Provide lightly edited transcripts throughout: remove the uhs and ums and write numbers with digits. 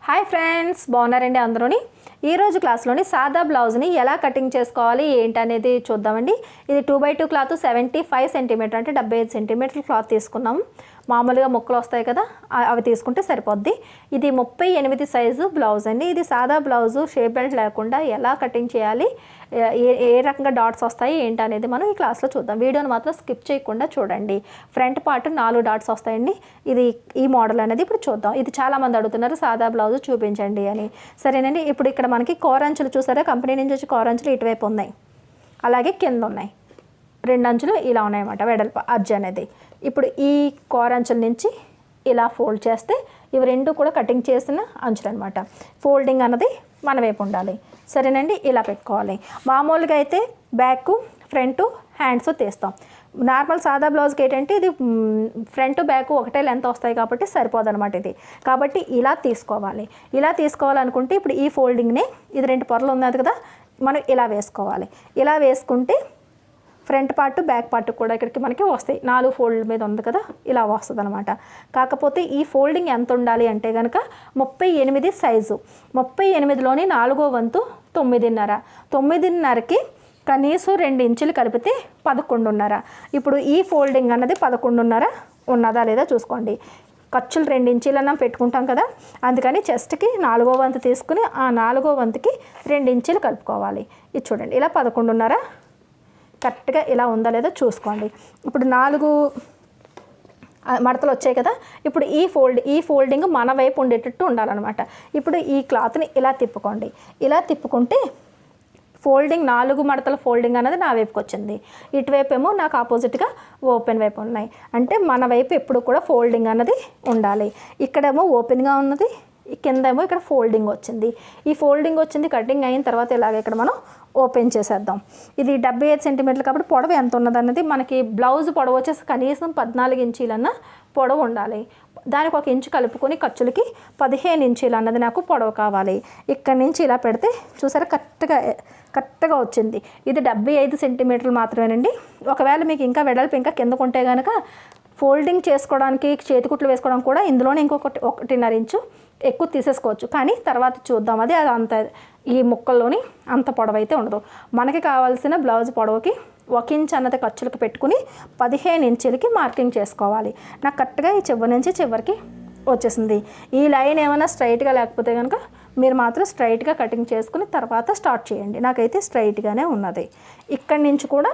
Hi friends, బాగున్నారండి అందరూని. ఈరోజు క్లాస్లోని సాదా బ్లౌజ్ని ఎలా కటింగ్ చేసుకోవాలి ఏంటి అనేది చూద్దామండి. ఇది 2x2 క్లాత్ 75 సెంటీమీటర్ అంటే 75 సెంటీమీటర్ల క్లాత్ తీసుకున్నాము. మామూలుగా ముక్కలు వస్తాయి కదా, అవి తీసుకుంటే సరిపోద్ది. ఇది 38 సైజు బ్లౌజ్ అండి. ఇది సాదా బ్లౌజు షేప్ బెల్ట్ లేకుండా ఎలా కటింగ్ చేయాలి, ఏ రకంగా డాట్స్ వస్తాయి ఏంటి అనేది మనం ఈ క్లాస్లో చూద్దాం. వీడియోని మాత్రం స్కిప్ చేయకుండా చూడండి. ఫ్రంట్ పార్ట్ 4 డాట్స్ వస్తాయండి. ఇది ఈ మోడల్ అనేది ఇప్పుడు చూద్దాం. ఇది చాలామంది అడుగుతున్నారు సాదా బ్లౌజ్ చూపించండి అని. సరేనండి, ఇప్పుడు ఇక్కడ మనకి కోరంచులు చూసారా, కంపెనీ నుంచి వచ్చి కోరంచులు ఇటువైపు ఉన్నాయి, అలాగే కింద ఉన్నాయి 2 అంచులు ఇలా ఉన్నాయన్నమాట వెడల్పు అర్జ్ అనేది. ఇప్పుడు ఈ కోరంచుల నుంచి ఇలా ఫోల్డ్ చేస్తే ఇవి రెండు కూడా కటింగ్ చేసిన అంచులు అనమాట. ఫోల్డింగ్ అన్నది మన వైపు ఉండాలి. సరేనండి, ఇలా పెట్టుకోవాలి. మామూలుగా అయితే బ్యాక్ ఫ్రంట్ హ్యాండ్స్ తీస్తాం. నార్మల్ సాదా బ్లౌజ్కి ఏంటంటే ఇది ఫ్రంట్ బ్యాక్ ఒకటే లెంత్ వస్తాయి కాబట్టి సరిపోదన్నమాట ఇది. కాబట్టి ఇలా తీసుకోవాలి. ఇలా తీసుకోవాలనుకుంటే ఇప్పుడు ఈ ఫోల్డింగ్ని, ఇది 2 పొరలు ఉన్నది కదా, మనం ఇలా వేసుకోవాలి. ఇలా వేసుకుంటే ఫ్రంట్ పార్ట్ బ్యాక్ పార్ట్ కూడా ఇక్కడికి మనకి వస్తాయి. 4 ఫోల్డ్ మీద ఉంది కదా, ఇలా వస్తుంది అనమాట. కాకపోతే ఈ ఫోల్డింగ్ ఎంత ఉండాలి అంటే కనుక 38 సైజు. 38లోని 4వ వంతు 9.5. 9.5కి కనీసం 2 ఇంచులు కలిపితే 11.5. ఇప్పుడు ఈ ఫోల్డింగ్ అన్నది 11.5 ఉన్నదా లేదా చూసుకోండి. ఖర్చులు 2 ఇంచీలన్నా పెట్టుకుంటాం కదా, అందుకని చెస్ట్కి 4వ వంతు తీసుకుని ఆ 4వ వంతుకి 2 ఇంచులు కలుపుకోవాలి. ఇది చూడండి, ఇలా 11.5 కరెక్ట్గా ఇలా ఉందా లేదో చూసుకోండి. ఇప్పుడు 4 మడతలు వచ్చాయి కదా, ఇప్పుడు ఈ ఫోల్డింగ్ మన వైపు ఉండేటట్టు ఉండాలన్నమాట. ఇప్పుడు ఈ క్లాత్ని ఇలా తిప్పుకోండి. ఇలా తిప్పుకుంటే ఫోల్డింగ్ 4 మడతల ఫోల్డింగ్ అనేది నా వైపుకి వచ్చింది. ఇటువైపు ఏమో నాకు ఆపోజిట్గా ఓపెన్ వైపు ఉన్నాయి. అంటే మన వైపు ఎప్పుడు కూడా ఫోల్డింగ్ అన్నది ఉండాలి. ఇక్కడేమో ఓపెన్గా ఉన్నది, కిందేమో ఇక్కడ ఫోల్డింగ్ వచ్చింది. ఈ ఫోల్డింగ్ వచ్చింది కటింగ్ అయిన తర్వాత ఇలాగ ఇక్కడ మనం ఓపెన్ చేసేద్దాం. ఇది 75 సెంటీమీటర్లు కాబట్టి పొడవు ఎంత ఉన్నది అన్నది మనకి బ్లౌజ్ పొడవు వచ్చేసి కనీసం 14 ఇంచీలన్నా పొడవు ఉండాలి. దానికి 1 ఇంచు కలుపుకొని ఖర్చులకి 15 ఇంచీలు అన్నది నాకు పొడవు కావాలి. ఇక్కడి నుంచి ఇలా పెడితే చూసారా కరెక్ట్గా వచ్చింది. ఇది 75 సెంటీమీటర్లు మాత్రమేనండి. ఒకవేళ మీకు ఇంకా వెడల్పు ఇంకా కిందకుంటే కనుక ఫోల్డింగ్ చేసుకోవడానికి చేతికుట్లు వేసుకోవడం కూడా ఇందులోనే ఇంకొకటి 1.5 ఇంచు ఎక్కువ తీసేసుకోవచ్చు. కానీ తర్వాత చూద్దాం, అది అంత ఈ ముక్కల్లోని అంత పొడవు అయితే ఉండదు. మనకి కావాల్సిన బ్లౌజ్ పొడవుకి 1 ఇంచ్ అన్నది ఖర్చులకు పెట్టుకుని 15 ఇంచులకి మార్కింగ్ చేసుకోవాలి. నాకు కరెక్ట్గా ఈ చివరి నుంచి చివరికి వచ్చేసింది. ఈ లైన్ ఏమైనా స్ట్రైట్గా లేకపోతే కనుక మీరు మాత్రం స్ట్రైట్గా కటింగ్ చేసుకుని తర్వాత స్టార్ట్ చేయండి. నాకైతే స్ట్రైట్గానే ఉన్నది. ఇక్కడి నుంచి కూడా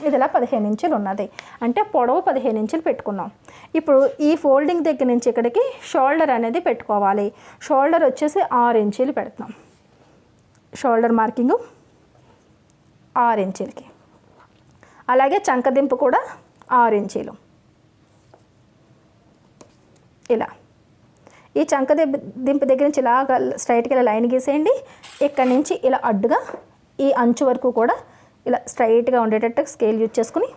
ఇది ఇలా 15 ఇంచులు ఉన్నది, అంటే పొడవు 15 ఇంచులు పెట్టుకున్నాం. ఇప్పుడు ఈ ఫోల్డింగ్ దగ్గర నుంచి ఇక్కడికి షోల్డర్ అనేది పెట్టుకోవాలి. షోల్డర్ వచ్చేసి 6 ఇంచులు పెడతాం. షోల్డర్ మార్కింగు 6 ఇంచులకి. అలాగే చంకదింపు కూడా 6 ఇంచులు. ఇలా ఈ దింపు దగ్గర నుంచి ఇలా స్ట్రైట్గా ఇలా లైన్ గీసేయండి. ఇక్కడి నుంచి ఇలా అడ్డుగా ఈ అంచు వరకు కూడా ఇలా స్ట్రైట్గా ఉండేటట్టు స్కేల్ యూజ్ చేసుకుని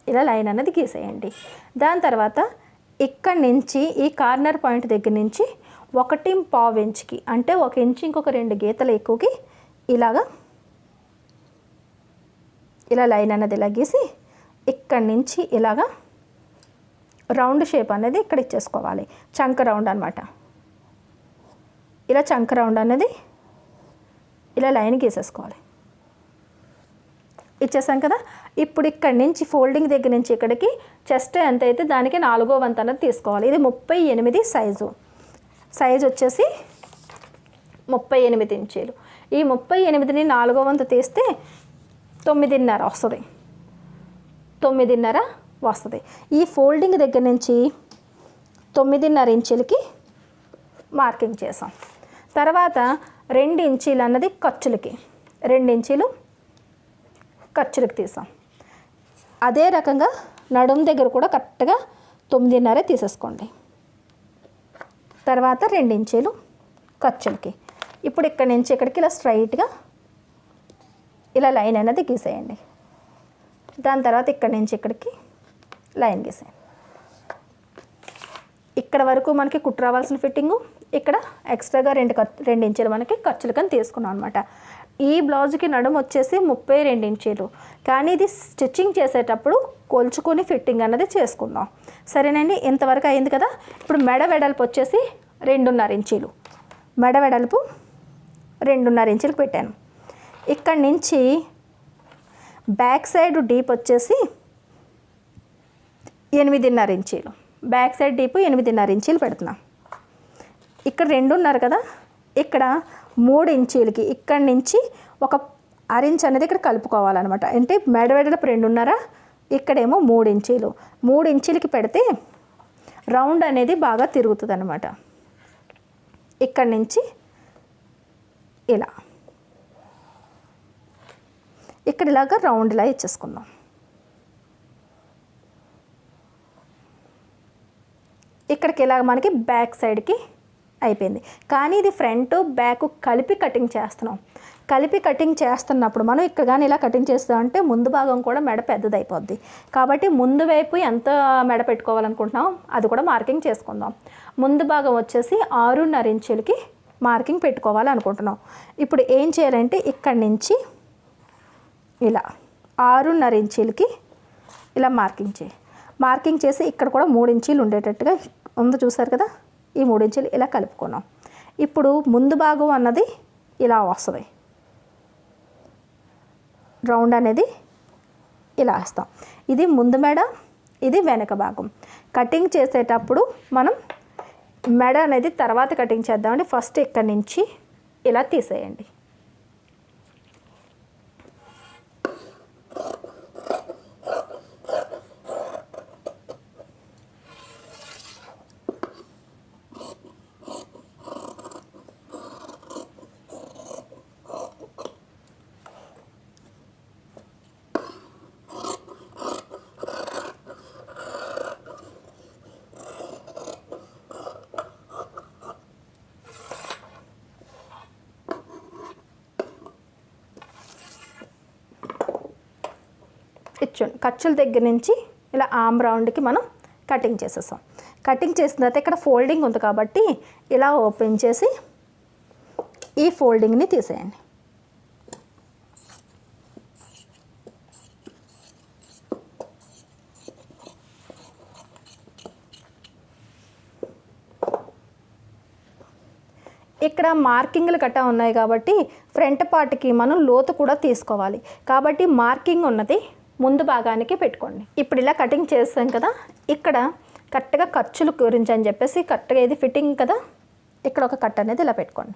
ఇలా లైన్ అనేది గీసేయండి. దాని తర్వాత ఇక్కడి నుంచి ఈ కార్నర్ పాయింట్ దగ్గర నుంచి 1.5 ఇంచుకి, అంటే 1 ఇంచు ఇంకొక 2 గీతలు ఎక్కువకి ఇలాగా ఇలా లైన్ అనేది ఇలా గీసి ఇక్కడి నుంచి ఇలాగా రౌండ్ షేప్ అనేది ఇక్కడ ఇచ్చేసుకోవాలి. చంక రౌండ్ అనమాట. ఇలా చంక రౌండ్ అనేది ఇలా లైన్ గీసేసుకోవాలి. ఇచ్చేసాం కదా. ఇప్పుడు ఇక్కడి నుంచి ఫోల్డింగ్ దగ్గర నుంచి ఇక్కడికి చెస్ట్ ఎంత అయితే దానికి 4వ వంతు అనేది తీసుకోవాలి. ఇది 38 సైజు వచ్చేసి 38 ఇంచీలు. ఈ 38ని 4వ వంతు తీస్తే 9.5 వస్తుంది. 9.5 వస్తుంది. ఈ ఫోల్డింగ్ దగ్గర నుంచి 9.5 ఇంచులకి మార్కింగ్ చేసాం. తర్వాత 2 ఇంచీలు అన్నది ఖర్చులకి, 2 ఇంచీలు ఖర్చులకి తీసాం. అదే రకంగా నడుము దగ్గర కూడా కరెక్ట్గా 9.5 తీసేసుకోండి. తర్వాత 2 ఇంచీలు ఖర్చులకి. ఇప్పుడు ఇక్కడి నుంచి ఇక్కడికి ఇలా స్ట్రైట్గా ఇలా లైన్ అనేది గీసేయండి. దాని తర్వాత ఇక్కడి నుంచి ఇక్కడికి లైన్ గీసేయండి. ఇక్కడ వరకు మనకి కుట్టు రావాల్సిన ఫిట్టింగు, ఇక్కడ ఎక్స్ట్రాగా 2 ఇంచులు మనకి ఖర్చులకని తీసుకున్నాం అనమాట. ఈ బ్లౌజ్కి నడుము వచ్చేసి 32 ఇంచీలు. కానీ ఇది స్టిచ్చింగ్ చేసేటప్పుడు కొలుచుకొని ఫిట్టింగ్ అన్నది చేసుకుందాం. సరేనండి, ఇంతవరకు అయింది కదా. ఇప్పుడు మెడ వెడల్పు వచ్చేసి 2.5 ఇంచీలు. మెడ వెడల్పు 2.5 ఇంచులకు పెట్టాను. ఇక్కడి నుంచి బ్యాక్ సైడ్ డీప్ వచ్చేసి 8.5 ఇంచీలు, బ్యాక్ సైడ్ డీప్ 8.5 ఇంచీలు పెడుతున్నాం. ఇక్కడ 2.5 కదా, ఇక్కడ 3 ఇంచీలకి ఇక్కడి నుంచి ఒక అరించ్ అనేది ఇక్కడ కలుపుకోవాలన్నమాట. అంటే మెడ వెడల్పు 2.5, ఇక్కడేమో 3 ఇంచీలు. 3 ఇంచీలకి పెడితే రౌండ్ అనేది బాగా తిరుగుతుంది అన్నమాట. ఇక్కడి నుంచి ఇలా ఇక్కడ ఇలాగా రౌండ్ ఇలా ఇచ్చేసుకుందాం. ఇక్కడికి ఇలా మనకి బ్యాక్ సైడ్కి అయిపోయింది. కానీ ఇది ఫ్రంట్ బ్యాక్ కలిపి కటింగ్ చేస్తున్నాం. కలిపి కటింగ్ చేస్తున్నప్పుడు మనం ఇక్కడ కానీ ఇలా కటింగ్ చేస్తామంటే ముందు భాగం కూడా మెడ పెద్దది అయిపోద్ది. కాబట్టి ముందు వైపు ఎంత మెడ పెట్టుకోవాలనుకుంటున్నాం అది కూడా మార్కింగ్ చేసుకుందాం. ముందు భాగం వచ్చేసి 6.5 ఇంచులకి మార్కింగ్ పెట్టుకోవాలనుకుంటున్నాం. ఇప్పుడు ఏం చేయాలంటే ఇక్కడి నుంచి ఇలా 6.5 ఇంచులకి ఇలా మార్కింగ్ చేసి ఇక్కడ కూడా 3 ఇంచీలు ఉండేటట్టుగా ఉంది, చూసారు కదా. ఈ 3 ఇంచులు ఇలా కలుపుకున్నాం. ఇప్పుడు ముందు భాగం అన్నది ఇలా వస్తుంది, రౌండ్ అనేది ఇలా వేస్తాం. ఇది ముందు మెడ, ఇది వెనక భాగం. కటింగ్ చేసేటప్పుడు మనం మెడ అనేది తర్వాత కటింగ్ చేద్దామండి. ఫస్ట్ ఇక్కడి నుంచి ఇలా తీసేయండి. ఇచ్చండి. ఖర్చుల దగ్గర నుంచి ఇలా ఆమ్ రౌండ్కి మనం కటింగ్ చేసేసాం. కటింగ్ చేసిన తర్వాత ఇక్కడ ఫోల్డింగ్ ఉంది కాబట్టి ఇలా ఓపెన్ చేసి ఈ ఫోల్డింగ్ని తీసేయండి. ఇక్కడ మార్కింగ్లు కట్టా ఉన్నాయి కాబట్టి ఫ్రంట్ పార్ట్కి మనం లోతు కూడా తీసుకోవాలి. కాబట్టి మార్కింగ్ ఉన్నది ముందు భాగానికి పెట్టుకోండి. ఇప్పుడు ఇలా కటింగ్ చేస్తాం కదా, ఇక్కడ కరెక్ట్గా ఖర్చులు గురించి అని చెప్పేసి కరెక్ట్గా ఇది ఫిట్టింగ్ కదా, ఇక్కడ ఒక కట్ అనేది ఇలా పెట్టుకోండి.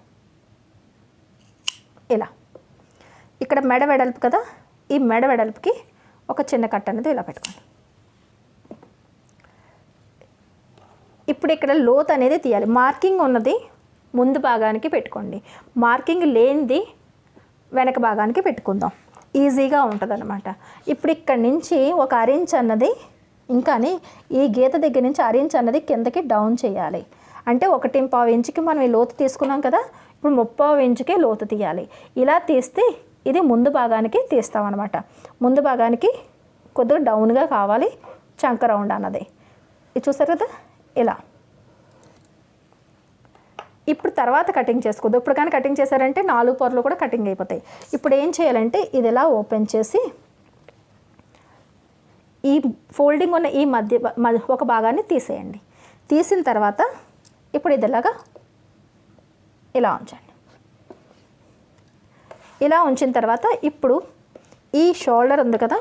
ఇలా ఇక్కడ మెడ వెడల్పు కదా, ఈ మెడ వెడల్పుకి ఒక చిన్న కట్ అనేది ఇలా పెట్టుకోండి. ఇప్పుడు ఇక్కడ లోతు అనేది తీయాలి. మార్కింగ్ ఉన్నది ముందు భాగానికి పెట్టుకోండి, మార్కింగ్ లేనిది వెనక భాగానికి పెట్టుకుందాం, ఈజీగా ఉంటుంది అన్నమాట. ఇప్పుడు ఇక్కడి నుంచి ఒక అరించ్ అన్నది ఇంకాని ఈ గీత దగ్గర నుంచి అరించ్ అన్నది కిందకి డౌన్ చేయాలి. అంటే 1.5 ఇంచుకి మనం ఈ లోతు తీసుకున్నాం కదా, ఇప్పుడు 3.5 ఇంచుకే లోతు తీయాలి. ఇలా తీస్తే ఇది ముందు భాగానికి తీస్తామన్నమాట. ముందు భాగానికి కొద్దిగా డౌన్గా కావాలి చంక రౌండ్ అన్నది. ఇది చూసారు కదా, ఇలా. ఇప్పుడు తర్వాత కటింగ్ చేసుకోవద్దు. ఇప్పుడు కానీ కటింగ్ చేశారంటే 4 పొరలు కూడా కటింగ్ అయిపోతాయి. ఇప్పుడు ఏం చేయాలంటే ఇది ఇలా ఓపెన్ చేసి ఈ ఫోల్డింగ్ ఉన్న ఈ మధ్య ఒక భాగాన్ని తీసేయండి. తీసిన తర్వాత ఇప్పుడు ఇదిలాగా ఇలా ఉంచండి. ఇలా ఉంచిన తర్వాత ఇప్పుడు ఈ షోల్డర్ ఉంది కదా,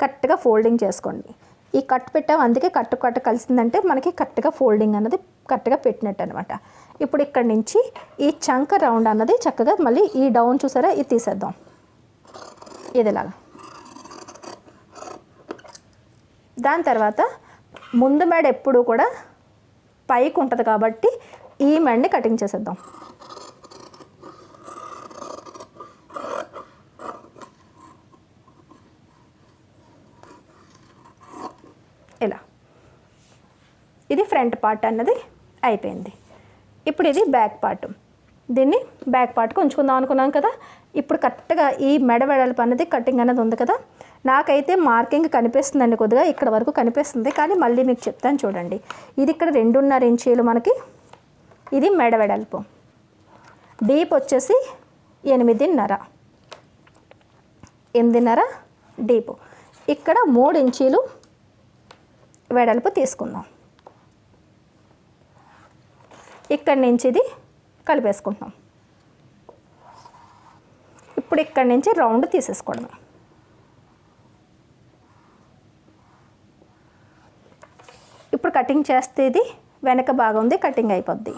కరెక్ట్గా ఫోల్డింగ్ చేసుకోండి. ఈ కట్ పెట్టాము, అందుకే కట్టు కలిసిందంటే మనకి కరెక్ట్గా ఫోల్డింగ్ అన్నది కరెక్ట్గా పెట్టినట్టు అనమాట. ఇప్పుడు ఇక్కడి నుంచి ఈ చంక రౌండ్ అన్నది చక్కగా మళ్ళీ ఈ డౌన్ చూసారా, ఇది తీసేద్దాం. ఇదిలాగా. దాని తర్వాత ముందు మెడ ఎప్పుడు కూడా పైకి ఉంటుంది కాబట్టి ఈ మెడని కటింగ్ చేసేద్దాం. ఇలా. ఇది ఫ్రంట్ పార్ట్ అన్నది అయిపోయింది. ఇప్పుడు ఇది బ్యాక్ పార్ట్. దీన్ని బ్యాక్ పార్ట్కి ఉంచుకుందాం అనుకున్నాం కదా. ఇప్పుడు కరెక్ట్గా ఈ మెడ వెడల్పు అన్నది కటింగ్ అనేది ఉంది కదా, నాకైతే మార్కింగ్ కనిపిస్తుందండి, కొద్దిగా ఇక్కడ వరకు కనిపిస్తుంది. కానీ మళ్ళీ మీకు చెప్తాను చూడండి. ఇది ఇక్కడ 2.5 ఇంచీలు మనకి, ఇది మెడ వెడల్పు. డీప్ వచ్చేసి 8.5 డీపు. ఇక్కడ 3 ఇంచీలు వెడల్పు తీసుకుందాం. ఇక్కడి నుంచి ఇది కలిపేసుకుంటున్నాం. ఇప్పుడు ఇక్కడి నుంచి రౌండ్ తీసేసుకోవడం. ఇప్పుడు కటింగ్ చేస్తే ఇది వెనక భాగం ఉంది, కటింగ్ అయిపోద్ది.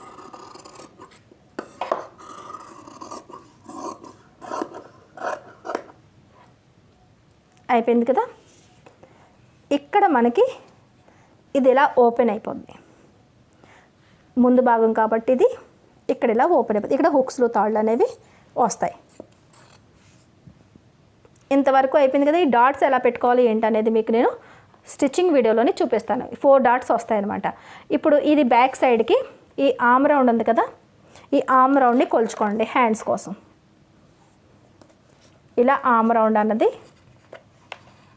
అయిపోయింది కదా. ఇక్కడ మనకి ఇది ఇలా ఓపెన్ అయిపోద్ది, ముందు భాగం కాబట్టి ఇది ఇక్కడ ఇలా ఓపెన్ అయిపోతుంది. ఇక్కడ హుక్స్లు తాళ్ళు అనేవి వస్తాయి. ఇంతవరకు అయిపోయింది కదా. ఈ డాట్స్ ఎలా పెట్టుకోవాలి ఏంటనేది మీకు నేను స్టిచ్చింగ్ వీడియోలోని చూపిస్తాను. 4 డాట్స్ వస్తాయన్నమాట. ఇప్పుడు ఇది బ్యాక్ సైడ్కి ఈ ఆర్మ్ రౌండ్ ఉంది కదా, ఈ ఆర్మ్ రౌండ్ని కొలుచుకోండి హ్యాండ్స్ కోసం. ఇలా ఆర్మ్ రౌండ్ అన్నది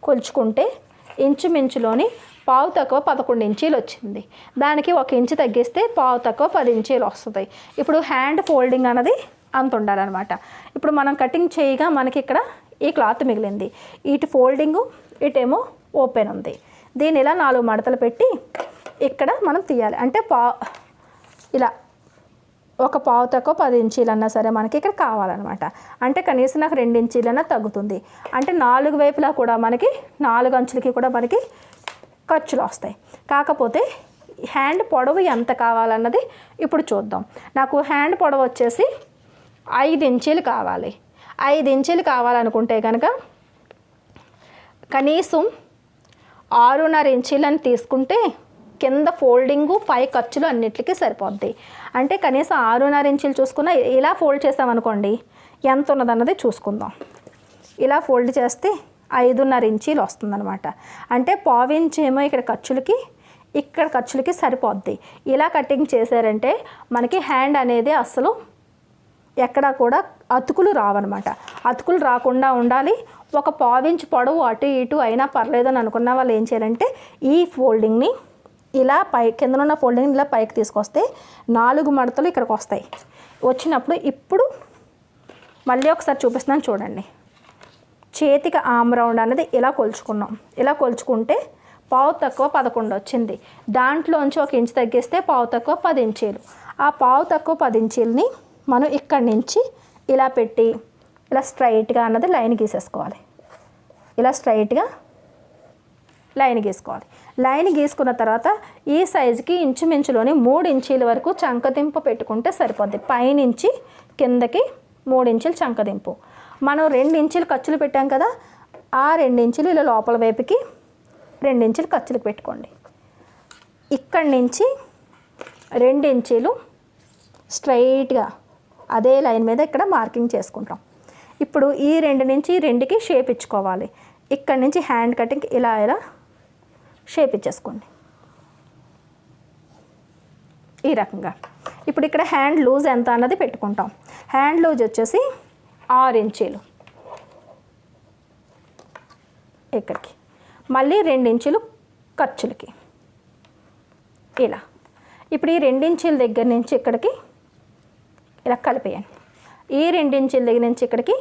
కొలుచుకుంటే ఇంచుమించులోని పావు తక్కువ 11 ఇంచీలు వచ్చింది. దానికి 1 ఇంచు తగ్గిస్తే పావు తక్కువ 10 ఇంచీలు వస్తుంది. ఇప్పుడు హ్యాండ్ ఫోల్డింగ్ అన్నది అంత ఉండాలన్నమాట. ఇప్పుడు మనం కటింగ్ చేయగా మనకి ఇక్కడ ఈ క్లాత్ మిగిలింది, ఇటు ఫోల్డింగు ఇటేమో ఓపెన్ ఉంది. దీన్ని ఇలా 4 మడతలు పెట్టి ఇక్కడ మనం తీయాలి. అంటే ఇలా ఒక పావు తక్కువ 10 ఇంచీలన్నా సరే మనకి ఇక్కడ కావాలన్నమాట. అంటే కనీసం నాకు 2 ఇంచీలన్నా తగ్గుతుంది. అంటే 4 వైపులా కూడా మనకి 4 అంచులకి కూడా మనకి ఖర్చులు వస్తాయి. కాకపోతే హ్యాండ్ పొడవు ఎంత కావాలన్నది ఇప్పుడు చూద్దాం. నాకు హ్యాండ్ పొడవు వచ్చేసి 5 ఇంచీలు కావాలి. 5 ఇంచీలు కావాలనుకుంటే కనుక కనీసం 6.5 ఇంచీలని తీసుకుంటే కింద ఫోల్డింగు పై ఖర్చులు అన్నిటికీ సరిపోద్ది. అంటే కనీసం 6.5 ఇంచీలు చూసుకున్న ఇలా ఫోల్డ్ చేసామనుకోండి ఎంత ఉన్నదన్నది చూసుకుందాం. ఇలా ఫోల్డ్ చేస్తే 5.5 ఇంచీలు వస్తుందన్నమాట. అంటే పావు ఇంచు ఏమో ఇక్కడ ఖర్చులకి సరిపోద్ది. ఇలా కటింగ్ చేశారంటే మనకి హ్యాండ్ అనేది అసలు ఎక్కడా కూడా అతుకులు రావన్నమాట. అతుకులు రాకుండా ఉండాలి. ఒక పావు ఇంచు పొడవు అటు ఇటు అయినా పర్లేదు అని అనుకున్న వాళ్ళు ఏం చేయాలంటే ఈ ఫోల్డింగ్ని ఇలా కింద ఉన్న ఫోల్డింగ్ని ఇలా పైకి తీసుకొస్తే 4 మడతలు ఇక్కడికి వస్తాయి. వచ్చినప్పుడు ఇప్పుడు మళ్ళీ ఒకసారి చూపిస్తున్నాను చూడండి. చేతికి ఆర్మ్ రౌండ్ అనేది ఇలా కొలుచుకున్నాం. ఇలా కొలుచుకుంటే పావు తక్కువ 11 వచ్చింది. దాంట్లోంచి 1 ఇంచు తగ్గిస్తే పావు తక్కువ 10 ఇంచీలు. ఆ పావు తక్కువ 10 ఇంచీలని మనం ఇక్కడి నుంచి ఇలా పెట్టి ఇలా స్ట్రైట్గా అన్నది లైన్ గీసేసుకోవాలి. ఇలా స్ట్రైట్గా లైన్ గీసుకోవాలి. లైన్ గీసుకున్న తర్వాత ఈ సైజుకి ఇంచుమించులోని 3 ఇంచీల వరకు చంకదింపు పెట్టుకుంటే సరిపోద్ది. పైనుంచి కిందకి 3 ఇంచులు చంకదింపు. మనం 2 ఇంచులు ఖర్చులు పెట్టాం కదా, ఆ 2 ఇంచులు ఇలా లోపల వైపుకి 2 ఇంచులు ఖర్చులకు పెట్టుకోండి. ఇక్కడి నుంచి 2 ఇంచీలు స్ట్రైట్గా అదే లైన్ మీద ఇక్కడ మార్కింగ్ చేసుకుంటాం. ఇప్పుడు ఈ 2 నుంచి 2కి షేప్ ఇచ్చుకోవాలి. ఇక్కడి నుంచి హ్యాండ్ కటింగ్ ఇలా షేప్ ఇచ్చేసుకోండి ఈ రకంగా. ఇప్పుడు ఇక్కడ హ్యాండ్ లూజ్ ఎంత అన్నది పెట్టుకుంటాం. హ్యాండ్ లూజ్ వచ్చేసి 6 ఇంచీలు ఇక్కడికి, మళ్ళీ 2 ఇంచులు ఖర్చులకి ఇలా. ఇప్పుడు ఈ 2 ఇంచీల దగ్గర నుంచి ఇక్కడికి ఇలా కలిపేయండి. ఈ 2 ఇంచీల దగ్గర నుంచి ఇక్కడికి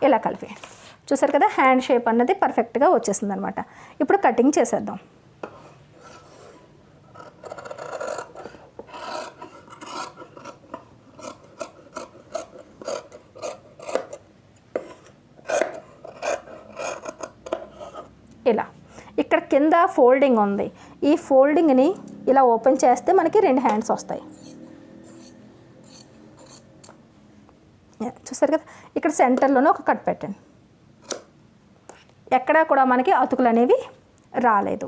ఇలా కలిపేయండి. చూసారు కదా, హ్యాండ్ షేప్ అన్నది పర్ఫెక్ట్గా వచ్చేసింది అనమాట. ఇప్పుడు కటింగ్ చేసేద్దాం. ఇలా ఇక్కడ కింద ఫోల్డింగ్ ఉంది. ఈ ఫోల్డింగ్ని ఇలా ఓపెన్ చేస్తే మనకి 2 హ్యాండ్స్ వస్తాయి. చూసారు కదా, ఇక్కడ సెంటర్లోనే ఒక కట్ పెట్టండి. ఎక్కడా కూడా మనకి అతుకులు అనేవి రాలేదు.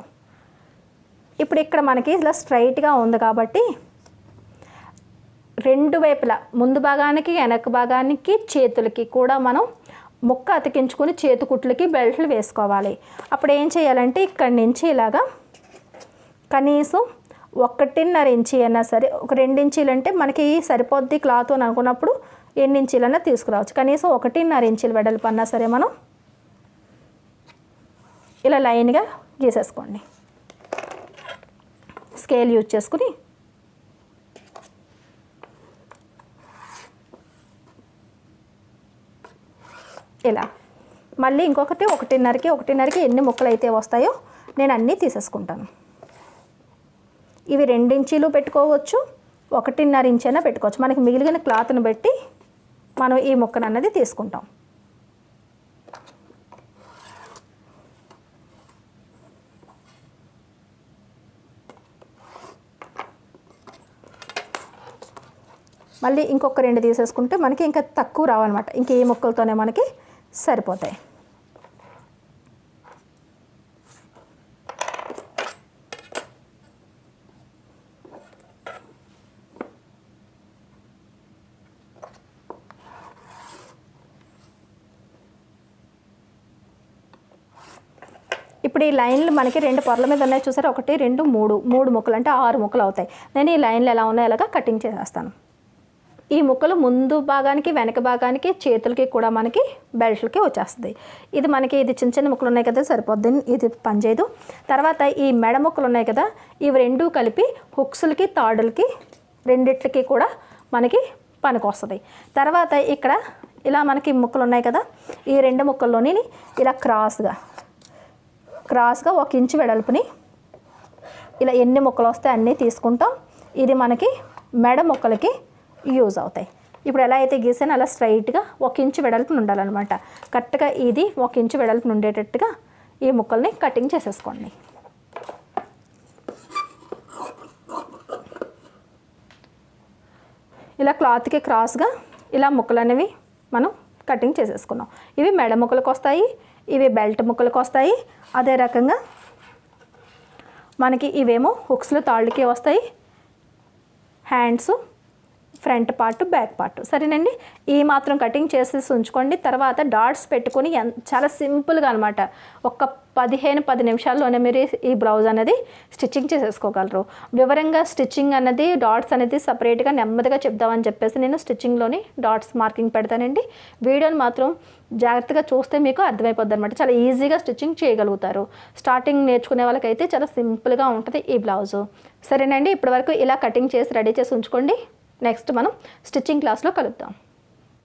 ఇప్పుడు ఇక్కడ మనకి ఇలా స్ట్రైట్గా ఉంది కాబట్టి 2 వైపులా ముందు భాగానికి వెనక భాగానికి చేతులకి కూడా మనం ముక్క అతికించుకొని చేతి కుట్లకి బెల్ట్లు వేసుకోవాలి. అప్పుడు ఏం చేయాలంటే ఇక్కడి నుంచి ఇలాగా కనీసం 1.5 ఇంచీ అయినా సరే, ఒక 2 ఇంచీలు అంటే మనకి సరిపోద్ది క్లాత్ అని అనుకున్నప్పుడు ఎన్ని ఇంచీలన్నా తీసుకురావచ్చు. కనీసం 1.5 ఇంచీలు వెడల్పు అన్నా సరే మనం ఇలా లైన్గా గీసేసుకోండి. స్కేల్ యూజ్ చేసుకుని ఇలా మళ్ళీ ఇంకొకటి 1.5కి ఎన్ని ముక్కలు అయితే వస్తాయో నేను అన్నీ తీసేసుకుంటాను. ఇవి 2 ఇంచీలు పెట్టుకోవచ్చు, 1.5 ఇంచ్ అయినా పెట్టుకోవచ్చు. మనకి మిగిలిన క్లాత్ని బట్టి మనం ఈ ముక్కను అన్నది తీసుకుంటాం. మళ్ళీ ఇంకొక 2 తీసేసుకుంటే మనకి ఇంకా తక్కువ రావన్నమాట. ఇంక ఈ ముక్కలతోనే మనకి సరిపోతాయి. ఇప్పుడు ఈ లైన్లు మనకి 2 పొరల మీద ఉన్నాయి చూసారా, 1 2 3 ముక్కలు అంటే 6 ముక్కలు అవుతాయి. నేను ఈ లైన్లు ఎలా ఉన్నాయో అలాగా కటింగ్ చేసేస్తాను. ఈ ముక్కలు ముందు భాగానికి వెనక భాగానికి చేతులకి కూడా మనకి బెల్ట్లకి వచ్చేస్తుంది. ఇది మనకి ఇది చిన్న చిన్న ముక్కలు ఉన్నాయి కదా, సరిపోద్ది, ఇది పనిచేయదు. తర్వాత ఈ మెడ ముక్కలు ఉన్నాయి కదా, ఇవి 2 కలిపి హుక్స్లకి తాడులకి రెండిట్లకి కూడా మనకి పనికొస్తుంది. తర్వాత ఇక్కడ ఇలా మనకి ముక్కలు ఉన్నాయి కదా, ఈ 2 ముక్కల్లోని ఇలా క్రాస్గా 1 ఇంచు వెడల్పుని ఇలా ఎన్ని ముక్కలు వస్తాయి అన్నీ తీసుకుంటాం. ఇది మనకి మెడ ముక్కలకి యూజ్ అవుతాయి. ఇప్పుడు ఎలా అయితే గీసానో అలా స్ట్రైట్గా 1 ఇంచు వెడల్పుని ఉండాలన్నమాట. కరెక్ట్గా ఇది 1 ఇంచు వెడల్పుని ఉండేటట్టుగా ఈ ముక్కల్ని కటింగ్ చేసేసుకోండి. ఇలా క్లాత్కి క్రాస్గా ఇలా ముక్కలు అనేవి మనం కటింగ్ చేసేసుకున్నాం. ఇవి మెడ ముక్కలకు వస్తాయి, ఇవి బెల్ట్ ముక్కలకు వస్తాయి. అదే రకంగా మనకి ఇవేమో హుక్స్లు తాళ్ళకి వస్తాయి, hands front part back part. సరేనండి, ఈ మాత్రం కటింగ్ చేసేసి ఉంచుకోండి. తర్వాత డాట్స్ పెట్టుకొని చాలా సింపుల్గా అనమాట ఒక 15-10 నిమిషాల్లోనే మీరు ఈ బ్లౌజ్ అనేది స్టిచ్చింగ్ చేసేసుకోగలరు. వివరంగా స్టిచ్చింగ్ అన్నది డాట్స్ అనేది సపరేట్గా నెమ్మదిగా చెప్దామని చెప్పేసి నేను స్టిచ్చింగ్లోని డాట్స్ మార్కింగ్ పెడతానండి. వీడియోని మాత్రం జాగ్రత్తగా చూస్తే మీకు అర్థమైపోద్ది అనమాట. చాలా ఈజీగా స్టిచ్చింగ్ చేయగలుగుతారు. స్టార్టింగ్ నేర్చుకునే వాళ్ళకైతే చాలా సింపుల్గా ఉంటుంది ఈ బ్లౌజు. సరేనండి, ఇప్పటివరకు ఇలా కటింగ్ చేసి రెడీ చేసి ఉంచుకోండి. నెక్స్ట్ మనం స్టిచ్చింగ్ క్లాస్లో కలుద్దాం.